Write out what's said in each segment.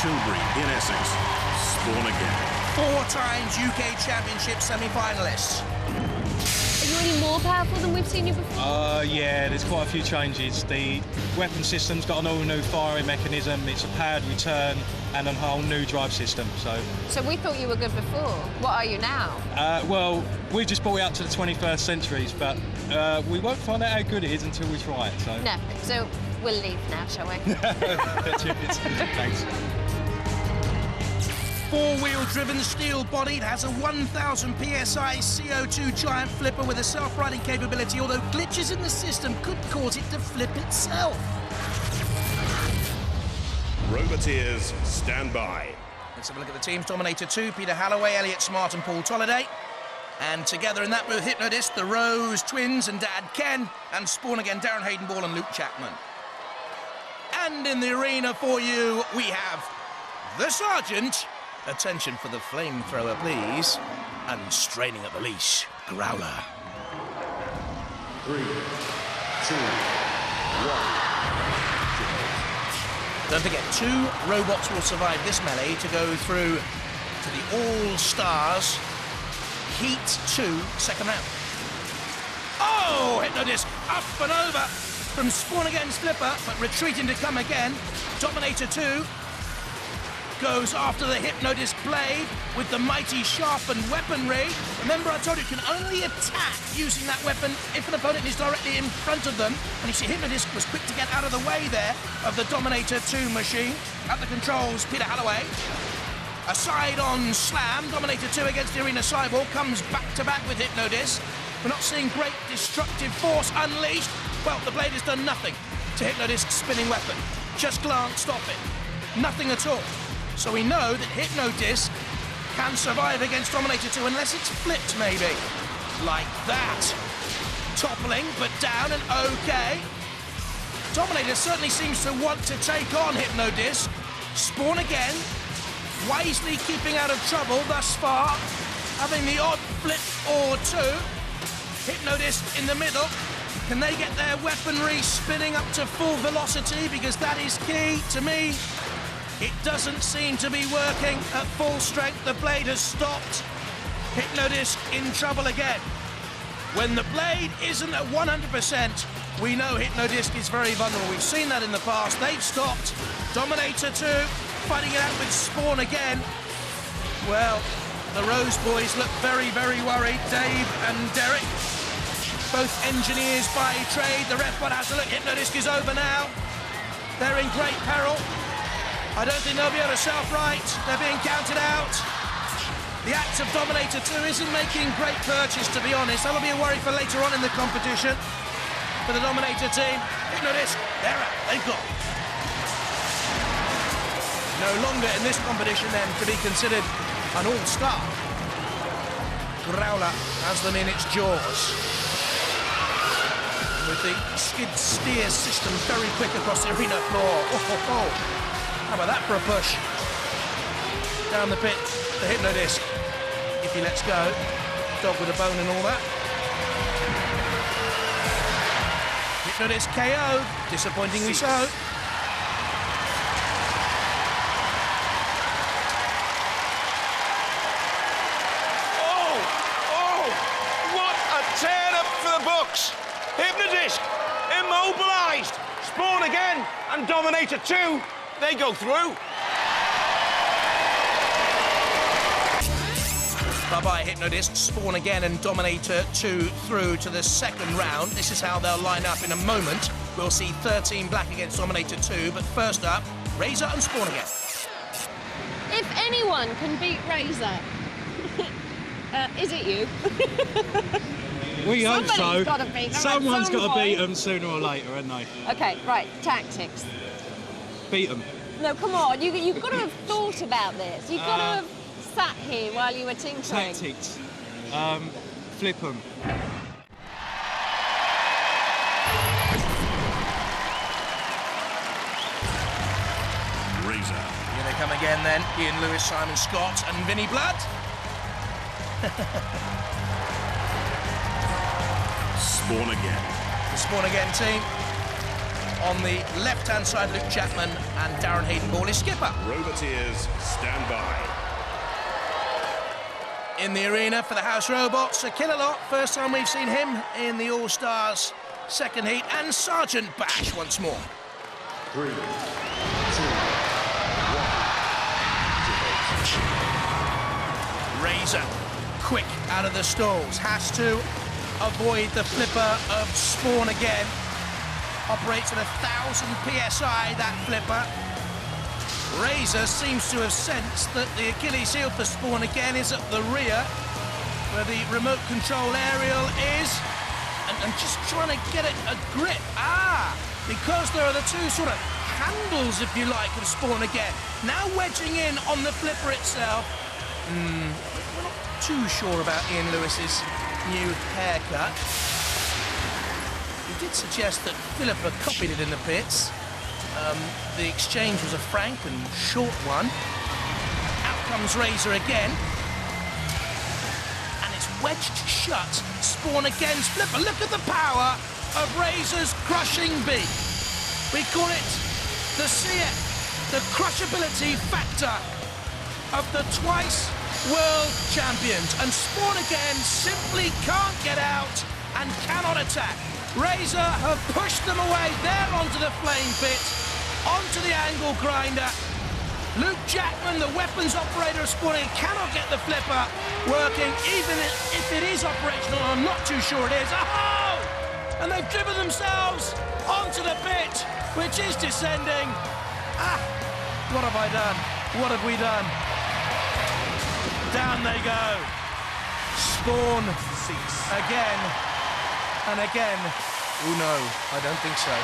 Tilbury in Essex, Spawn Again. 4 times UK Championship semi-finalists. Are you any more powerful than we've seen you before? Yeah, there's quite a few changes. The weapon system's got an all-new firing mechanism, it's a powered return, and a whole new drive system, So we thought you were good before. What are you now? Well, we've just brought it up to the 21st centuries, but we won't find out how good it is until we try it, so... No, so we'll leave now, shall we? Thanks. 4-wheel driven, steel-bodied, has a 1,000 PSI CO2 giant flipper with a self-riding capability, although glitches in the system could cause it to flip itself. Roboteers, stand by. Let's have a look at the teams. Dominator 2, Peter Halloway, Elliot Smart and Paul Tolliday. And together in that booth, Hypno-Disc, the Rose Twins and Dad Ken, and Spawn Again, Darren Hayden-Ball and Luke Chapman. And in the arena for you, we have the Sergeant. Attention for the flamethrower, please. And straining at the leash, Growler. 3, 2, 1. Don't forget, 2 robots will survive this melee to go through to the All-Stars Heat 2 second round. Oh, Hypno-Disc up and over from Spawn Again's flipper, but retreating to come again. Dominator 2 goes after the Hypno-Disc blade with the mighty sharpened weaponry. Remember, I told you can only attack using that weapon if an opponent is directly in front of them. And you see Hypno-Disc was quick to get out of the way there of the Dominator 2 machine. At the controls, Peter Halloway. A side-on slam. Dominator 2 against the Arena Cyborg comes back-to-back with Hypno-Disc. We're not seeing great destructive force unleashed. Well, the blade has done nothing to Hypno-Disc's spinning weapon. Just glanced off it. Nothing at all. So we know that Hypno-Disc can survive against Dominator 2 unless it's flipped, maybe. Like that. Toppling, but down and okay. Dominator certainly seems to want to take on Hypno-Disc. Spawn Again, wisely keeping out of trouble thus far, having the odd flip or two. Hypno-Disc in the middle. Can they get their weaponry spinning up to full velocity? Because that is key to me. It doesn't seem to be working at full strength. The blade has stopped. Hypno-Disc in trouble again. When the blade isn't at 100%, we know Hypno-Disc is very vulnerable. We've seen that in the past. They've stopped. Dominator 2 fighting it out with Spawn Again. Well, the Rose boys look very, very worried. Dave and Derek, both engineers by trade. The ref has a look. Hypno-Disc is over now. They're in great peril. I don't think they'll be able to self-right. They're being counted out. The act of Dominator 2 isn't making great purchase, to be honest. That'll be a worry for later on in the competition. For the Dominator team, Hypno-Disc, they're out. They've gone. No longer in this competition, then, to be considered an all-star. Growler has them in its jaws. With the skid-steer system very quick across the arena floor. How about that for a push? Down the pit, the Hypno-Disc. If he lets go, dog with a bone and all that. Hypno-Disc KO, disappointingly so. Oh, what a tear-up for the books. Hypno-Disc, immobilised. Spawn Again and Dominator 2. They go through. Bye-bye, Hypno-Disc. Spawn Again and Dominator 2 through to the second round. This is how they'll line up in a moment. We'll see 13 black against Dominator 2, but first up, Razer and Spawn Again. If anyone can beat Razer, is it you? We hope so. Somebody's gotta beat them at Someone's some got to beat point. them sooner or later, haven't they? Okay, right, tactics. Beat them. No, come on, you've got to have thought about this. You've got to have sat here while you were tinkering. Tactics. Flip them. Razer. Here they come again then. Ian Lewis, Simon Scott and Vinnie Blood. Spawn Again. The Spawn Again team. On the left-hand side, Luke Chapman and Darren Hayden-Ball is skipper. Roboteers, stand by. In the arena for the House Robots, a killer lot. First time we've seen him in the All-Stars second heat. And Sergeant Bash once more. 3, 2, 1. Razer, quick out of the stalls, has to avoid the flipper of Spawn again. Operates at 1,000 PSI, that flipper. Razer seems to have sensed that the Achilles heel for Spawn again is at the rear, where the remote control aerial is, and just trying to get it a grip. Because there are the two sort of handles, if you like, of Spawn again. Now wedging in on the flipper itself. We're not too sure about Ian Lewis's new haircut. He did suggest that Philippa copied it in the pits. The exchange was a frank and short one. Out comes Razer again. And it's wedged shut. Spawn against Flipper. Look at the power of Razer's crushing beak. We call it the CF, the crushability factor of the twice world champions. And Spawn again simply can't get out and cannot attack. Razer have pushed them away there onto the flame pit, onto the angle grinder. Luke Jackman, the weapons operator of Spawn, cannot get the flipper working, even if it is operational. I'm not too sure it is. Oh! And they've driven themselves onto the pit, which is descending. What have I done? What have we done? Down they go. Spawn again and again. Oh no, I don't think so.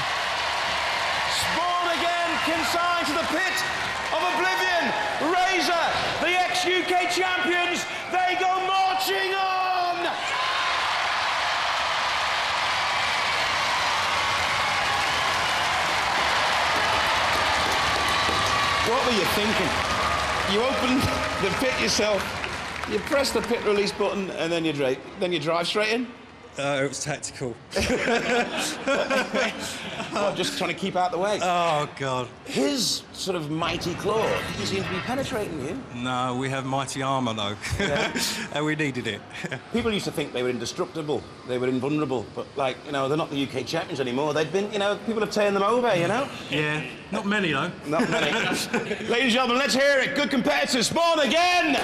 Spawn again consigned to the pit of oblivion. Razer, the ex-UK champions, they go marching on. What were you thinking? You opened the pit yourself, you press the pit release button, and then you drive straight in? It was tactical. Oh, just trying to keep out the way. Oh, God. His sort of mighty claw didn't seem to be penetrating you. No, we have mighty armour, though. Yeah. And we needed it. People used to think they were indestructible, they were invulnerable, but, like, you know, they're not the UK champions anymore. They've been, you know, people have turned them over, you know? Yeah, not many, though. Not many. Ladies and gentlemen, let's hear it. Good competitors, Spawn again!